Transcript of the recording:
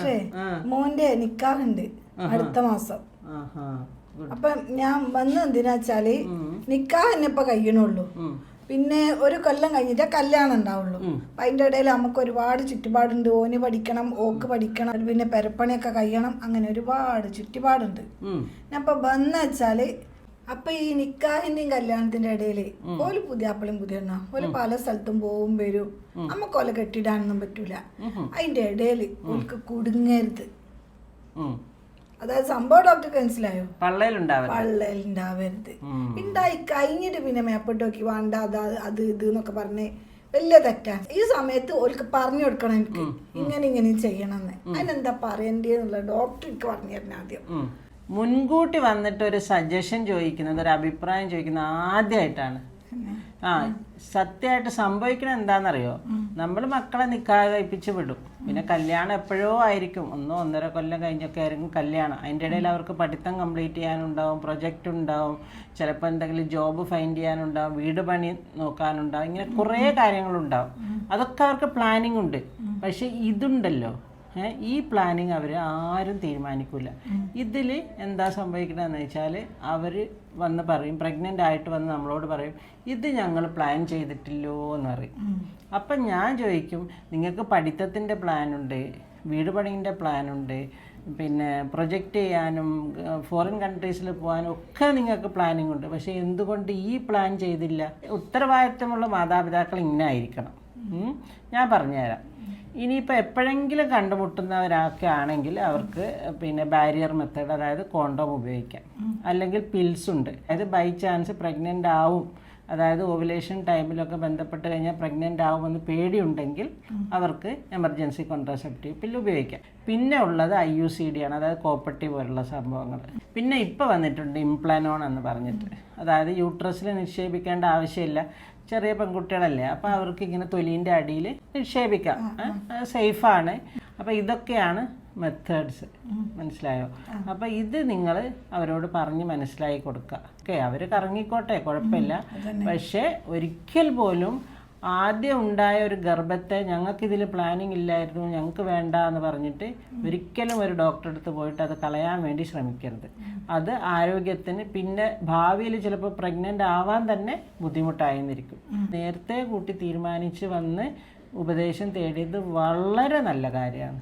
ഡോക്ടറെ മോന്റെ നിക്കാഹുണ്ട് അടുത്ത മാസം. അപ്പൊ ഞാൻ വന്ന് എന്തിനാച്ചാല് നിക്കാഹ് തന്നെ ഇപ്പൊ കഴിയണുള്ളൂ. പിന്നെ ഒരു കൊല്ലം കഴിഞ്ഞിട്ടേ കല്യാണം ഉണ്ടാവുള്ളൂ. അപ്പൊ അതിന്റെ ഇടയിൽ നമുക്ക് ഒരുപാട് ചുറ്റുപാടുണ്ട്. ഓന് പഠിക്കണം, ഓക്ക് പഠിക്കണം, പിന്നെ പെരപ്പണിയൊക്കെ കഴിയണം, അങ്ങനെ ഒരുപാട് ചുറ്റുപാടുണ്ട്. ഞാൻ ഇപ്പൊ വന്നെച്ചാല് അപ്പൊ ഈ നിക്കാഹിന്റെയും കല്യാണത്തിന്റെ ഇടയില് ഓല് പുതിയാപ്പളും പുതിയെണ്ണ ഓല് പല സ്ഥലത്തും പോവും വരും. നമുക്ക് ഓല കെട്ടിടാനൊന്നും പറ്റൂല. അതിന്റെ ഇടയില് ഓൽക്ക് കുടുങ്ങരുത്. അതായത് സംഭവം ഡോക്ടർക്ക് മനസ്സിലായോ? പള്ളയിലുണ്ടാവരുത്. ഉണ്ടായി കഴിഞ്ഞിട്ട് പിന്നെ മേപ്പോട്ട് നോക്കി വേണ്ട അത് ഇത് എന്നൊക്കെ പറഞ്ഞ് വലിയ തെറ്റാണ്. ഈ സമയത്ത് ഓർക്ക് പറഞ്ഞു കൊടുക്കണം, എനിക്ക് ഇങ്ങനെ ചെയ്യണമെന്ന്. അതിനെന്താ പറയണ്ടേന്നുള്ള ഡോക്ടർ എനിക്ക് പറഞ്ഞു തരണം. ആദ്യം മുൻകൂട്ടി വന്നിട്ട് ഒരു സജഷൻ ചോദിക്കുന്നത്, ഒരു അഭിപ്രായം ചോദിക്കുന്നത് ആദ്യമായിട്ടാണ്. സത്യമായിട്ട് സംഭവിക്കണത് എന്താണെന്നറിയോ? നമ്മൾ മക്കളെ നിക്കാഹ് കഴിപ്പിച്ച് വിടും. പിന്നെ കല്യാണം എപ്പോഴോ ആയിരിക്കും, 1-1.5 കൊല്ലം കഴിഞ്ഞൊക്കെ ആയിരിക്കും കല്യാണം. അതിൻ്റെ ഇടയിൽ അവർക്ക് പഠിത്തം കംപ്ലീറ്റ് ചെയ്യാനുണ്ടാവും, പ്രൊജക്റ്റ് ഉണ്ടാവും, ചിലപ്പോൾ എന്തെങ്കിലും ജോബ് ഫൈൻഡ് ചെയ്യാനുണ്ടാവും, വീട് പണി നോക്കാനുണ്ടാവും, ഇങ്ങനെ കുറേ കാര്യങ്ങളുണ്ടാവും. അതൊക്കെ അവർക്ക് പ്ലാനിങ് ഉണ്ട്. പക്ഷെ ഇതുണ്ടല്ലോ, ഈ പ്ലാനിങ് അവർ ആരും തീരുമാനിക്കില്ല. ഇതിൽ എന്താ സംഭവിക്കണമെന്ന് വെച്ചാൽ അവർ വന്ന് പറയും, പ്രഗ്നൻ്റ് ആയിട്ട് വന്ന് നമ്മളോട് പറയും, ഇത് ഞങ്ങൾ പ്ലാൻ ചെയ്തിട്ടില്ലോ എന്ന് പറയും. അപ്പം ഞാൻ ചോദിക്കും, നിങ്ങൾക്ക് പഠിത്തത്തിൻ്റെ പ്ലാനുണ്ട്, വീട് പണീൻ്റെ പ്ലാനുണ്ട്, പിന്നെ പ്രൊജക്റ്റ് ചെയ്യാനും ഫോറിൻ കൺട്രീസിൽ പോകാനും ഒക്കെ നിങ്ങൾക്ക് പ്ലാനിങ് ഉണ്ട്. പക്ഷേ എന്തുകൊണ്ട് ഈ പ്ലാൻ ചെയ്തില്ല? ഉത്തരവാദിത്തമുള്ള മാതാപിതാക്കൾ ഇങ്ങനെ ആയിരിക്കണം. ഞാൻ പറഞ്ഞുതരാം. ഇനിയിപ്പോൾ എപ്പോഴെങ്കിലും കണ്ടുമുട്ടുന്നവരൊക്കെ ആണെങ്കിൽ അവർക്ക് പിന്നെ ബാരിയർ മെത്തേഡ്, അതായത് കോണ്ടോം ഉപയോഗിക്കാം. അല്ലെങ്കിൽ പിൽസ് ഉണ്ട്. അതായത് ബൈ ചാൻസ് പ്രഗ്നൻ്റ് ആവും, അതായത് ഓവുലേഷൻ ടൈമിലൊക്കെ ബന്ധപ്പെട്ട് കഴിഞ്ഞാൽ പ്രഗ്നൻ്റ് ആവുമെന്ന് പേടിയുണ്ടെങ്കിൽ അവർക്ക് എമർജൻസി കോൺട്രാസെപ്റ്റീവ് പില്ല് ഉപയോഗിക്കാം. പിന്നെ ഉള്ളത് IUCD ആണ്, അതായത് കോപ്പർട്ടി പോലുള്ള സംഭവങ്ങൾ. പിന്നെ ഇപ്പോൾ വന്നിട്ടുണ്ട് ഇംപ്ലാനോൺ എന്ന് പറഞ്ഞിട്ട്, അതായത് യൂട്രസിൽ നിക്ഷേപിക്കേണ്ട ആവശ്യമില്ല. ചെറിയ പെൺകുട്ടികളല്ലേ, അപ്പോൾ അവർക്ക് ഇങ്ങനെ തൊലീൻ്റെ അടിയിൽ നിക്ഷേപിക്കാം, സേഫാണ്. അപ്പോൾ ഇതൊക്കെയാണ് മെത്തേഡ്സ്. മനസ്സിലായോ? അപ്പോൾ ഇത് നിങ്ങൾ അവരോട് പറഞ്ഞ് മനസ്സിലാക്കി കൊടുക്കുക. ഓക്കെ, അവർ കറങ്ങിക്കോട്ടെ, കുഴപ്പമില്ല. പക്ഷേ ഒരിക്കൽ പോലും ആദ്യം ഉണ്ടായ ഒരു ഗർഭത്തെ ഞങ്ങൾക്കിതിൽ പ്ലാനിങ് ഇല്ലായിരുന്നു, ഞങ്ങൾക്ക് വേണ്ട എന്ന് പറഞ്ഞിട്ട് ഒരിക്കലും ഒരു ഡോക്ടറെ അടുത്ത് പോയിട്ട് അത് കളയാൻ വേണ്ടി ശ്രമിക്കരുത്. അത് ആരോഗ്യത്തിന് പിന്നെ ഭാവിയിൽ ചിലപ്പോൾ പ്രഗ്നൻ്റ് ആവാൻ തന്നെ ബുദ്ധിമുട്ടായിരിക്കും. നേരത്തെ കൂട്ടി തീരുമാനിച്ച് വന്ന് ഉപദേശം തേടിയത് വളരെ നല്ല കാര്യമാണ്.